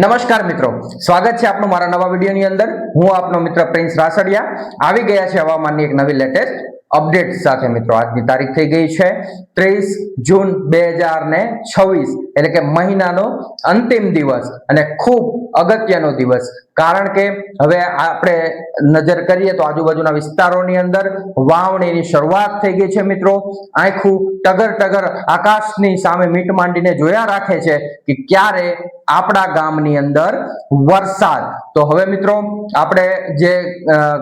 નમસ્કાર મિત્રો, સ્વાગત છે આપનું મારા નવા વિડીયોની અંદર। હું આપનો મિત્ર પ્રિન્સ રાસડિયા આવી ગયા છે હવામાનની એક નવી લેટેસ્ટ અપડેટ સાથે। મિત્રો આજની તારીખ થઈ ગઈ છે 30 જૂન 2026, એટલે કે મહિનાનો અંતિમ દિવસ અને ખૂબ અગત્યનો દિવસ। કારણ કે હવે આપણે નજર કરીએ તો આજુબાજુના વિસ્તારોની અંદર વાવણીની શરૂઆત થઈ ગઈ છે। મિત્રો આંખું ટગર ટગર આકાશની સામે મીટ માંડીને જોયા રાખે છે કે ક્યારે આપણા ગામની અંદર વરસાદ। તો હવે મિત્રો આપણે જે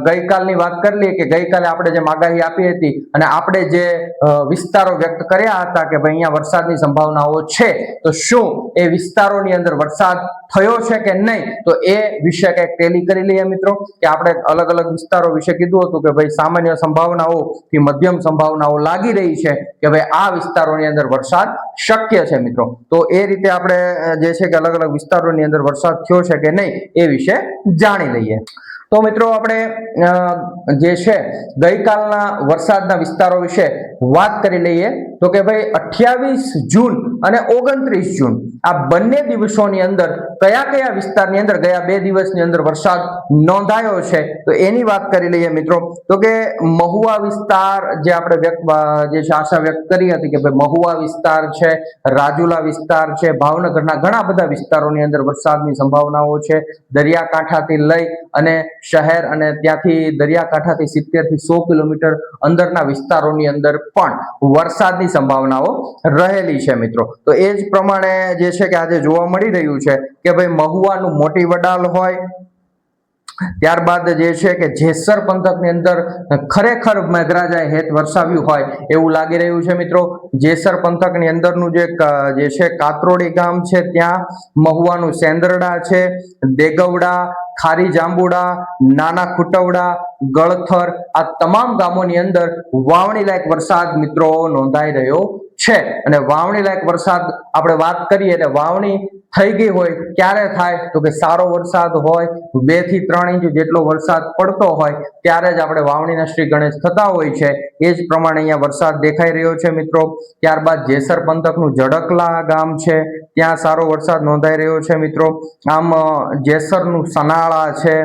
ગઈકાલની વાત કરી લઈએ કે ગઈકાલે આપણે જે આગાહી આપી હતી અને આપણે જે વિસ્તારો વ્યક્ત કર્યા હતા કે ભાઈ અહીંયા વરસાદની સંભાવનાઓ છે, તો શું એ વિસ્તારોની અંદર વરસાદ થયો છે કે નહીં, તો એ વિશે કંઈક ટેલી કરી લઈએ મિત્રો। કે આપણે અલગ અલગ વિસ્તારો વિશે કીધું હતું કે ભાઈ સામાન્ય સંભાવનાઓ થી મધ્યમ સંભાવનાઓ લાગી રહી છે કે ભાઈ આ વિસ્તારોની અંદર વરસાદ શક્ય છે મિત્રો। તો એ રીતે આપણે જે છે કે અલગ અલગ વિસ્તારોની અંદર વરસાદ થયો છે કે નહીં એ વિશે જાણી લઈએ। તો મિત્રો આપણે જે છે ગઈકાલના વરસાદના વિસ્તારો વિશે વાત કરી લઈએ તો કે ભાઈ 28 જૂન અને 29 જૂન આ બંને દિવસોની અંદર કયા કયા વિસ્તારની અંદર ગયા બે દિવસની અંદર વરસાદ નોંધાયો છે તો એની વાત કરી લઈએ મિત્રો। તો કે મહુવા વિસ્તાર જે આપણે જે આશા વ્યક્ત કરી હતી કે ભાઈ મહુવા વિસ્તાર છે, રાજુલા વિસ્તાર છે, ભાવનગરના ઘણા બધા વિસ્તારોની અંદર વરસાદની સંભાવનાઓ છે। દરિયાકાંઠાથી લઈ અને શહેર અને ત્યાંથી દરિયાકાંઠાથી 70 થી 100 કિલોમીટર અંદરના વિસ્તારોની અંદર પણ વરસાદની સંભાવનાઓ રહેલી છે મિત્રો। તો એ જ પ્રમાણે જે છે કે આજે જોવા મળી રહ્યું છે કે ભાઈ મહુવાનું મોટી વડાલ હોય, ત્યારબાદ જે છે કે જેસર પંથકની અંદર ખરેખર મેઘરાજાએ હેત વરસાવ્યું હોય એવું લાગી રહ્યું છે મિત્રો। જેસર પંથકની અંદરનું જે છે કાતરોડી ગામ છે, ત્યાં મહુવાનું સેંદરડા છે, દેગવડા, ખારી જાંબુડા, નાના ખુટવડા, ગળથર આ તમામ ગામોની અંદર વાવણી લાયક વરસાદ મિત્રો નોંધાઈ રહ્યો છે। અને વાવણી લાયક વરસાદ આપણે વાત કરીએ એટલે વાવણી થઈ ગઈ હોય ક્યારે થાય તો કે સારો વરસાદ હોય, 2 થી 3 ઇંચ જેટલો વરસાદ પડતો હોય ત્યારે જ આપણે વાવણીના શ્રી ગણેશ થતા હોય છે। એ જ પ્રમાણે અહીંયા વરસાદ દેખાઈ રહ્યો છે મિત્રો। ત્યારબાદ જેસર પંથકનું જડકલા ગામ છે, ત્યાં સારો વરસાદ નોંધાઈ રહ્યો છે મિત્રો। આમ જેસરનું સનાળા છે,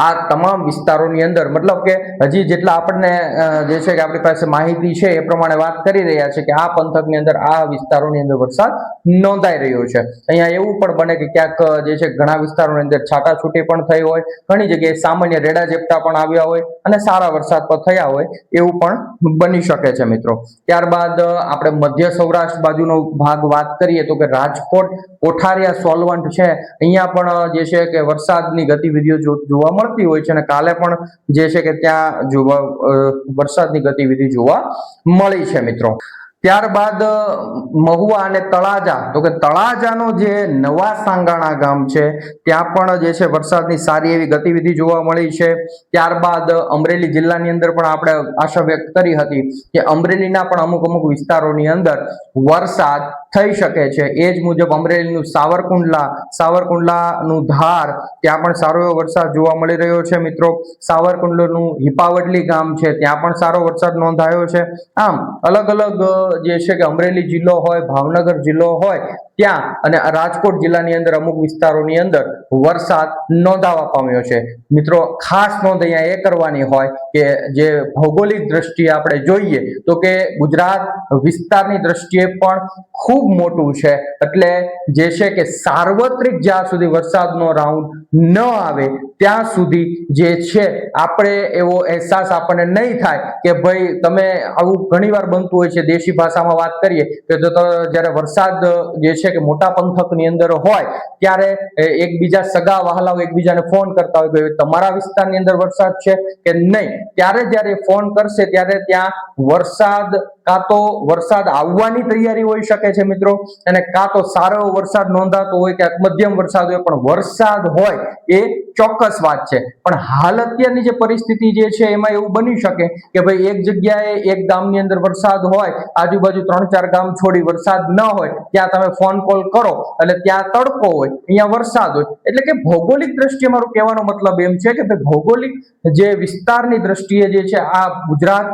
આ તમામ વિસ્તારોની અંદર મતલબ કે હજી જેટલા આપણને જે છે કે આપણી પાસે માહિતી છે એ પ્રમાણે વાત કરી રહ્યા છે કે આ પંથકની અંદર આ વિસ્તારોની અંદર વરસાદ નોંધાઈ રહ્યો છે। અહીંયા એવું પણ બને કે ક્યાંક જે છે ઘણા વિસ્તારોની અંદર છાટાછૂટી પણ થઈ હોય, ઘણી જગ્યાએ સામાન્ય રેડા ઝેપટા પણ આવ્યા હોય અને સારા વરસાદ પણ થયા હોય એવું પણ બની શકે છે મિત્રો। ત્યારબાદ આપણે મધ્ય સૌરાષ્ટ્ર બાજુનો ભાગ વાત કરીએ તો કે રાજકોટ, કોઠારિયા, સોલવંટ છે, અહીંયા પણ જે છે કે વરસાદની ગતિવિધિઓ જોવા મળતી હોય છે અને કાલે પણ જે છે કે ત્યાં વરસાદની ગતિવિધિ જોવા મળી છે મિત્રો। ત્યારબાદ મહુવા અને તળાજા, તો કે તળાજાનો જે નવા સાંગાણા ગામ છે ત્યાં પણ જે છે વરસાદની સારી એવી ગતિવિધિ જોવા મળી છે। ત્યારબાદ અમરેલી જિલ્લાની અંદર પણ આપણે આશા વ્યક્ત કરી હતી કે અમરેલીના પણ અમુક વિસ્તારોની અંદર વરસાદ થઈ શકે છે। એ જ મુજબ અમરેલીનું સાવરકુંડલાનું ધાર, ત્યાં પણ સારો એવો વરસાદ જોવા મળી રહ્યો છે મિત્રો। સાવરકુંડલાનું હિપાવડલી ગામ છે, ત્યાં પણ સારો વરસાદ નોંધાયો છે। આમ અલગ અલગ જે છે કે અમરેલી જિલ્લો હોય, ભાવનગર જિલ્લો હોય ત્યાં અને રાજકોટ જિલ્લાની અંદર અમુક વિસ્તારોની અંદર વરસાદ નોંધાવા પામ્યો છે મિત્રો। ખાસ નોંધ અહીંયા એ કરવાની હોય કે જે ભૌગોલિક દ્રષ્ટિએ આપણે જોઈએ તો કે ગુજરાત વિસ્તારની દ્રષ્ટિએ પણ ખૂબ મોટું છે, એટલે જે છે કે સાર્વત્રિક જ્યાં સુધી વરસાદનો રાઉન્ડ ન આવે ત્યાં સુધી જે છે આપણે એવો અહેસાસ આપણને નહીં થાય કે ભાઈ તમે આવું ઘણીવાર બનતું હોય છે દેશી ભાષામાં વાત કરીએ કે જ્યારે વરસાદ જે છે કે મોટા પંથકની અંદર હોય ત્યારે એકબીજા સગા વહાલાઓ એકબીજાને ફોન કરતા હોય કે તમારા વિસ્તારની અંદર વરસાદ છે કે નહીં, ત્યારે જ્યારે ફોન કરશે ત્યારે ત્યાં વરસાદ કાં તો વરસાદ આવવાની તૈયારી હોઈ શકે છે મિત્રો, અને કાં તો સારો વરસાદ નોંધાતો હોય કે મધ્યમ વરસાદ હોય, પણ વરસાદ હોય એ ચોક્કસ વાત છે। પણ હાલ અત્યારની જે પરિસ્થિતિ જે છે એમાં એવું બની શકે કે ભાઈ એક જગ્યાએ એક ગામની અંદર વરસાદ હોય, આજુબાજુ 3-4 ગામ છોડી વરસાદ ન હોય, ત્યાં તમે ફોન કોલ કરો એટલે ત્યાં તડકો હોય, અહીંયા વરસાદ હોય। એટલે કે ભૌગોલિક દ્રષ્ટિએ મારું કહેવાનો મતલબ એમ છે કે ભાઈ ભૌગોલિક જે વિસ્તારની દ્રષ્ટિએ જે છે આ ગુજરાત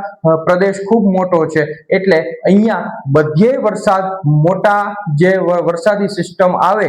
પ્રદેશ ખૂબ મોટો છે એટલે અહીંયા બધે વરસાદ મોટા જે વરસાદી સિસ્ટમ આવે,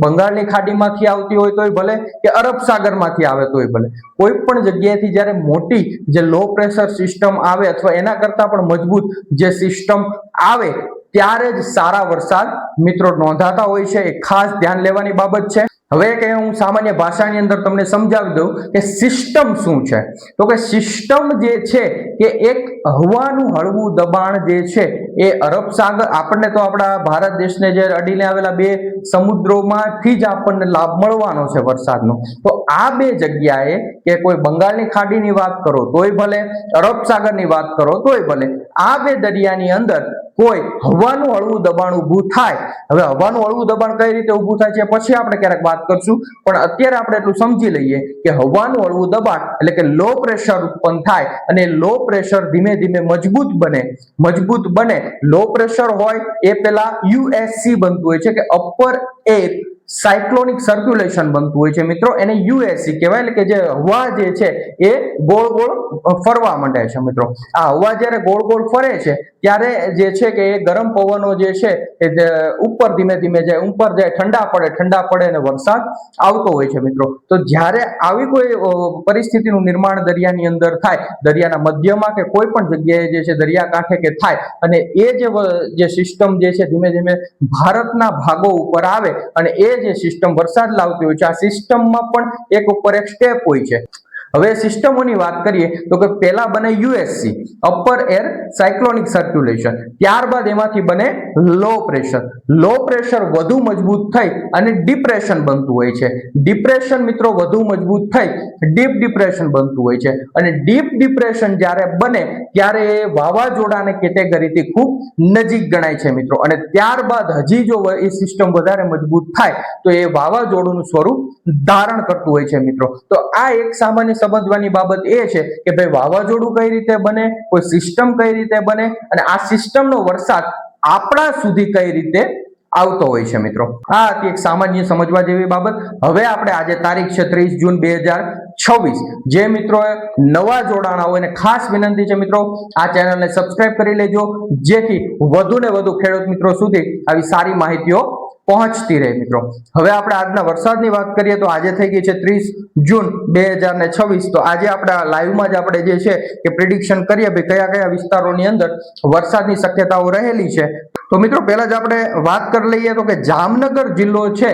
બંગાળની ખાડીમાંથી આવતી હોય તોય ભલે કે અરબ સાગરમાંથી આવે તોય ભલે, કોઈ પણ જગ્યાએથી જ્યારે મોટી જે લો પ્રેશર સિસ્ટમ આવે અથવા એના કરતા પણ મજબૂત જે સિસ્ટમ આવે ત્યારે જ સારા વરસાદ મિત્રો નોંધાતા હોય છે. એ ખાસ ધ્યાન લેવાની બાબત છે. હવે કે હું સામાન્ય ભાષાની અંદર તમને સમજાવી દઉં કે સિસ્ટમ શું છે. તો કે સિસ્ટમ જે છે કે એક હવાનું હળવું દબાણ જે છે એ અરબ સાગર, આપણને તો આપણા ભારત દેશને જે અડીને આવેલા બે સમુદ્રોમાંથી જ આપણને લાભ મળવાનો છે વરસાદનો. તો આ બે જગ્યાએ કે કોઈ બંગાળની ખાડીની વાત કરો તોય ભલે, અરબ સાગરની વાત કરો તોય ભલે, આ બે દરિયાની અંદર કોઈ હવાનું હળવું દબાણ ઊભું થાય. હવે હવાનું હળવું દબાણ કઈ રીતે ઊભું થાય છે પછી આપણે ક્યારેક વાત કરશું, પણ અત્યારે આપણે એટલું સમજી લઈએ કે હવાનું હળવું દબાણ એટલે કે લો પ્રેશર ઉત્પન્ન થાય અને લો પ્રેશર ધીમે ધીમે મજબૂત બને. લો પ્રેશર હોય એ પેલા યુએસસી બનતું હોય છે કે અપર એર સાયક્લોનિક સર્ક્યુલેશન બનતું હોય છે મિત્રો, એને યુએસસી કહેવાય. એટલે કે જે હવા જે છે એ ગોળ ગોળ ફરવા માંડે છે મિત્રો. આ હવા જ્યારે ગોળ ગોળ ફરે છે ત્યારે જે છે કે એ ગરમ પવનો જે છે એ ઉપર ધીમે ધીમે જાય, ઉપર જાય, ઠંડા પડે અને વરસાદ આવતો હોય છે મિત્રો. તો જ્યારે આવી કોઈ પરિસ્થિતિનું નિર્માણ દરિયાની અંદર થાય, દરિયાના મધ્યમાં કે કોઈ પણ જગ્યાએ જે છે દરિયાકાંઠે કે થાય, અને એ જે સિસ્ટમ જે છે ધીમે ધીમે ભારતના ભાગો ઉપર આવે અને એ જે સિસ્ટમ વરસાદ લાવતી હોય છે, આ સિસ્ટમમાં પણ એક ઉપર એક સ્ટેપ હોય છે. હવે સિસ્ટમોની વાત કરીએ તો કે પહેલા બને USC, upper air cyclonic circulation, ત્યારબાદ એમાંથી બને લો પ્રેશર વધુ મજબૂત થઈ અને ડિપ્રેશન બનતું હોય છે. ડિપ્રેશન મિત્રો વધુ મજબૂત થઈ ડીપ ડિપ્રેશન બનતું હોય છે, અને ડીપ ડિપ્રેશન જ્યારે બને ત્યારે એ વાવાઝોડાની કેટેગરીથી ખૂબ નજીક ગણાય છે મિત્રો. અને ત્યારબાદ હજી જો એ સિસ્ટમ વધારે મજબૂત થાય તો એ વાવાઝોડુંનું સ્વરૂપ ધારણ કરતું હોય છે મિત્રો. તો આ એક સામાન્ય સમજવાની બાબત એ છે કે ભાઈ વાવાઝોડું કઈ રીતે બને, કોઈ સિસ્ટમ કઈ રીતે બને, અને આ સિસ્ટમનો વરસાદ આપણા સુધી કઈ રીતે આવતો હોય છે મિત્રો. આ હતી એક સામાન્ય સમજવા જેવી બાબત. હવે આપણે આજે તારીખ છે 30 જૂન 2026. જે મિત્રો નવા જોડાણા હોય એને ખાસ વિનંતી છે મિત્રો, આ ચેનલને સબસ્ક્રાઇબ કરી લેજો, જેથી વધુ ને વધુ ખેડૂત મિત્રો સુધી આવી સારી માહિતીઓ પહોંચતી રહે મિત્રો. હવે આપણે આજના વરસાદની વાત કરીએ તો આજે થઈ ગઈ છે 30 જૂન 2026. તો આજે આપણે લાઈવમાં જ આપણે જે છે કે પ્રિડિક્શન કરીએ ભાઈ કયા કયા વિસ્તારોની અંદર વરસાદની શક્યતાઓ રહેલી છે. તો મિત્રો પહેલા જ આપણે વાત કરી લઈએ તો કે જામનગર જિલ્લો છે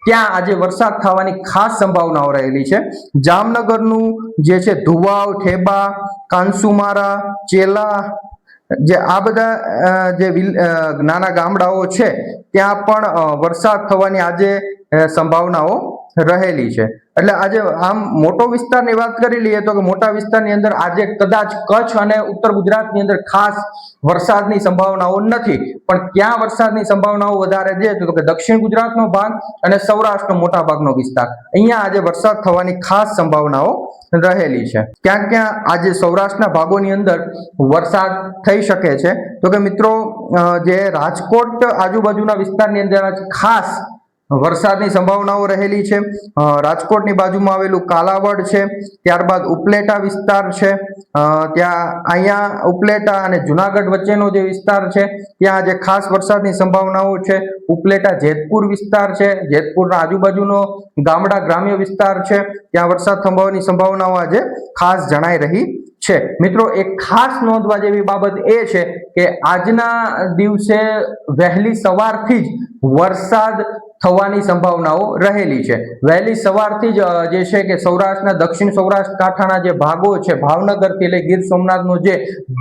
ત્યાં આજે વરસાદ થવાની ખાસ સંભાવનાઓ રહેલી છે. જામનગરનું જે છે ધુવાવ, ઠેબા, કાંસુમારા, ચેલા, જે આ બધા જે નાના ગામડાઓ છે ત્યાં પણ વરસાદ થવાની આજે સંભાવનાઓ રહેલી છે. એટલે આજે આમ મોટો વિસ્તારની વાત કરી લઈએ તો કે મોટા વિસ્તારની અંદર આજે કદાચ કચ્છ અને ઉત્તર ગુજરાતની અંદર ખાસ વરસાદની સંભાવનાઓ નથી, પણ ક્યાં વરસાદની સંભાવનાઓ વધારે છે તો કે દક્ષિણ ગુજરાતનો ભાગ અને સૌરાષ્ટ્રનો મોટા ભાગનો વિસ્તાર, અહીંયા આજે વરસાદ થવાની ખાસ સંભાવનાઓ રહેલી છે. ક્યાં ક્યાં આજે સૌરાષ્ટ્રના ભાગોની અંદર વરસાદ થઈ શકે છે તો કે મિત્રો જે રાજકોટ આજુબાજુના વિસ્તારની અંદર ખાસ વરસાદની સંભાવનાઓ રહેલી છે. રાજકોટની બાજુમાં આવેલું કાલાવડ છે, ત્યારબાદ ઉપલેટા વિસ્તાર છે, ત્યાં અહીંયા ઉપલેટા અને જુનાગઢ વચ્ચેનો જે વિસ્તાર છે ત્યાં આજે ખાસ વરસાદની સંભાવનાઓ છે. ઉપલેટા જેતપુર વિસ્તાર છે, જેતપુરના આજુબાજુનો ગામડા ગ્રામ્ય વિસ્તાર છે, ત્યાં વરસાદ થવાની સંભાવનાઓ આજે ખાસ જણાઈ રહી છે. મિત્રો એક ખાસ નોંધવા જેવી બાબત એ છે કે આજના દિવસે વહેલી સવારથી જ વરસાદ થવાની સંભાવનાઓ રહેલી છે. વહેલી સવારથી જ જે છે કે સૌરાષ્ટ્રના દક્ષિણ સૌરાષ્ટ્ર કાંઠાના જે ભાગો છે, ભાવનગરથી લઈ ગીર સોમનાથનો જે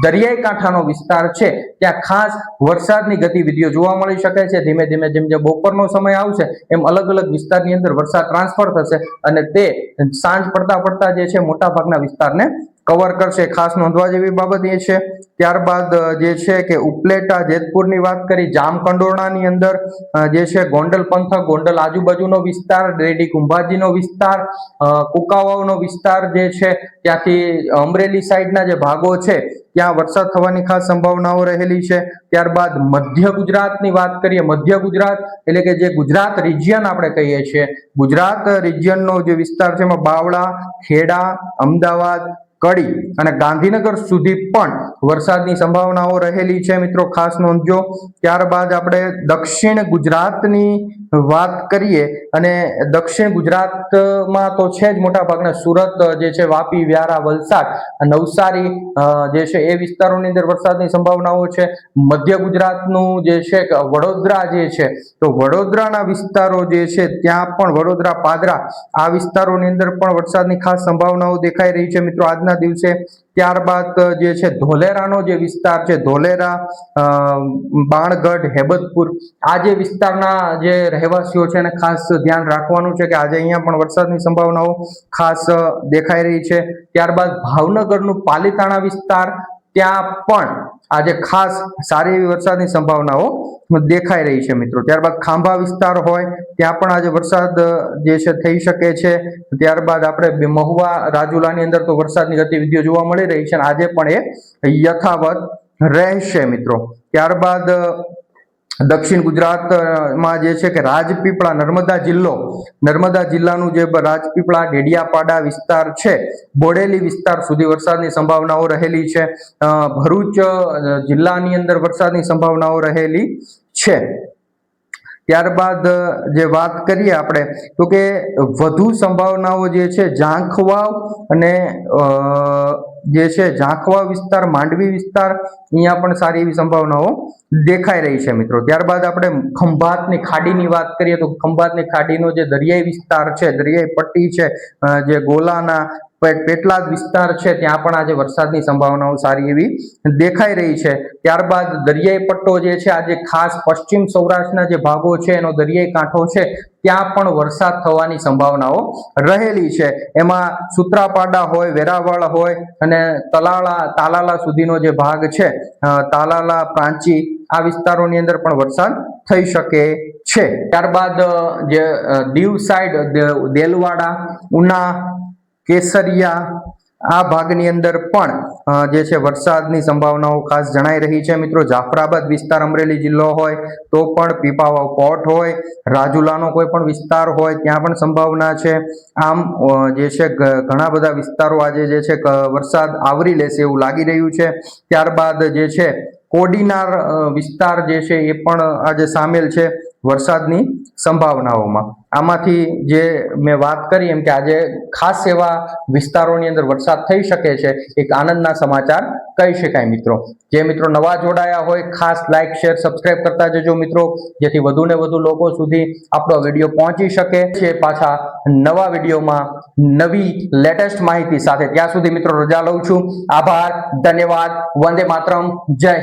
દરિયાઈ કાંઠાનો વિસ્તાર છે ત્યાં ખાસ વરસાદની ગતિવિધિઓ જોવા મળી શકે છે. ધીમે ધીમે જેમ જેમ બપોરનો સમય આવશે એમ અલગ અલગ વિસ્તારની અંદર વરસાદ ટ્રાન્સફર થશે અને તે સાંજ પડતા જે છે મોટા ભાગના વિસ્તારને કવર કરશે. ખાસ નોંધવા જેવી બાબત એ છે. ત્યારબાદ જે છે કે ઉપલેટા જેતપુરની વાત કરી, જામકંડોરણાની અંદર જે છે ગોંડલ પંથક, ગોંડલ આજુબાજુનો વિસ્તાર, રેડી કુંભાજીનો વિસ્તાર, કુકાવાવનો વિસ્તાર જે છે ત્યાંથી અમરેલી સાઈડના જે ભાગો છે ત્યાં વરસાદ થવાની ખાસ સંભાવનાઓ રહેલી છે. ત્યારબાદ મધ્ય ગુજરાતની વાત કરીએ, મધ્ય ગુજરાત એટલે કે જે ગુજરાત રિજિયન આપણે કહીએ છીએ, ગુજરાત રિજિયનનો જે વિસ્તાર છે એમાં બાવળા, ખેડા, અમદાવાદ, કડી અને ગાંધીનગર સુધી પણ વરસાદની સંભાવનાઓ રહેલી છે મિત્રો, ખાસ નોંધજો. ત્યારબાદ આપણે દક્ષિણ ગુજરાતની વાત કરીએ અને દક્ષિણ ગુજરાતમાં તો છે જ મોટા ભાગના સુરત જે છે, વાપી, વ્યારા, વલસાડ, નવસારી જે છે એ વિસ્તારોની અંદર વરસાદની સંભાવનાઓ છે. મધ્ય ગુજરાતનું જે છે વડોદરા જે છે, તો વડોદરાના વિસ્તારો જે છે ત્યાં પણ વડોદરા, પાદરા આ વિસ્તારોની અંદર પણ વરસાદની ખાસ સંભાવનાઓ દેખાઈ રહી છે મિત્રો આજના દિવસે. ત્યારબાદ જે છે ધોલેરાનો જે વિસ્તાર છે, ધોલેરા, બાણગઢ, હેબતપુર આ જે વિસ્તારના જે રહેવાસીઓ છે એને ખાસ ધ્યાન રાખવાનું છે કે આજે અહીંયા પણ વરસાદની સંભાવનાઓ ખાસ દેખાઈ રહી છે. ત્યારબાદ ભાવનગરનું પાલીતાણા વિસ્તાર, ત્યાં પણ આજે ખાસ સારી એવી વરસાદની સંભાવનાઓ દેખાઈ રહી છે મિત્રો. ત્યારબાદ ખાંભા વિસ્તાર હોય ત્યાં પણ આજે વરસાદ જે છે થઈ શકે છે. ત્યારબાદ આપણે મહુવા, રાજુલાની અંદર તો વરસાદની ગતિવિધિઓ જોવા મળી રહી છે અને આજે પણ એ યથાવત રહેશે મિત્રો. ત્યારબાદ દક્ષિણ ગુજરાતમાં જે છે કે રાજપીપળા, નર્મદા જિલ્લાનું જે રાજપીપળા, ડેડિયાપાડા વિસ્તાર છે, બોડેલી વિસ્તાર સુધી વરસાદની સંભાવનાઓ રહેલી છે. ભરૂચ જિલ્લાની અંદર વરસાદની સંભાવનાઓ રહેલી છે. ત્યારબાદ જે વાત કરીએ આપણે તો કે વધુ સંભાવનાઓ જે છે ઝાંખવાવ અને જે છે ઝાંખવાવ વિસ્તાર, માંડવી વિસ્તાર અહીંયા પણ સારી એવી સંભાવનાઓ દેખાઈ રહી છે મિત્રો. ત્યારબાદ આપણે ખંભાતની ખાડીની વાત કરીએ તો ખંભાતની ખાડીનો જે દરિયાઈ વિસ્તાર છે, દરિયાઈ પટ્ટી છે, જે ગોલાના પેટલાદ વિસ્તાર છે ત્યાં પણ આજે વરસાદની સંભાવનાઓ સારી એવી દેખાઈ રહી છે. ત્યારબાદ દરિયાઈ પટ્ટો જે છે આજે ખાસ પશ્ચિમ સૌરાષ્ટ્રના જે ભાગો છે એનો દરિયાઈ કાંઠો છે ત્યાં પણ વરસાદ થવાની સંભાવનાઓ રહેલી છે. એમાં સુત્રાપાડા હોય, વેરાવળ હોય અને તાલાલા સુધીનો જે ભાગ છે, તાલાલા, પ્રાંચી આ વિસ્તારોની અંદર પણ વરસાદ થઈ શકે છે. ત્યારબાદ જે દીવ સાઈડ, દેલવાડા, ઉના, કેસરિયા આ ભાગની અંદર પણ જે છે વરસાદની સંભાવનાઓ ખાસ જણાઈ રહી છે મિત્રો. જાફરાબાદ વિસ્તાર, અમરેલી જિલ્લો હોય તો પણ, પીપાવાવ પોર્ટ હોય, રાજુલાનો કોઈ પણ વિસ્તાર હોય ત્યાં પણ સંભાવના છે. આમ જે છે ઘણા બધા વિસ્તારો આજે જે છે વરસાદ આવરી લેશે એવું લાગી રહ્યું છે. ત્યારબાદ જે છે કોડીનાર વિસ્તાર જે છે એ પણ આજે સામેલ છે વરસાદની સંભાવનાઓમાં. આમાંથી જે મેં વાત કરી એમ કે આજે ખાસ એવા વિસ્તારોની અંદર વરસાદ થઈ શકે છે, એક આનંદના સમાચાર કહી શકાય મિત્રો. જે મિત્રો નવા જોડાયા હોય ખાસ લાઈક, શેર, સબસ્ક્રાઇબ કરતા જજો મિત્રો, જેથી વધુ ને વધુ લોકો સુધી આપણો વિડીયો પહોંચી શકે છે. પાછા નવા વિડીયોમાં નવી લેટેસ્ટ માહિતી સાથે, ત્યાં સુધી મિત્રો રજા લઉં છું. આભાર, ધન્યવાદ, વંદે માતરમ, જય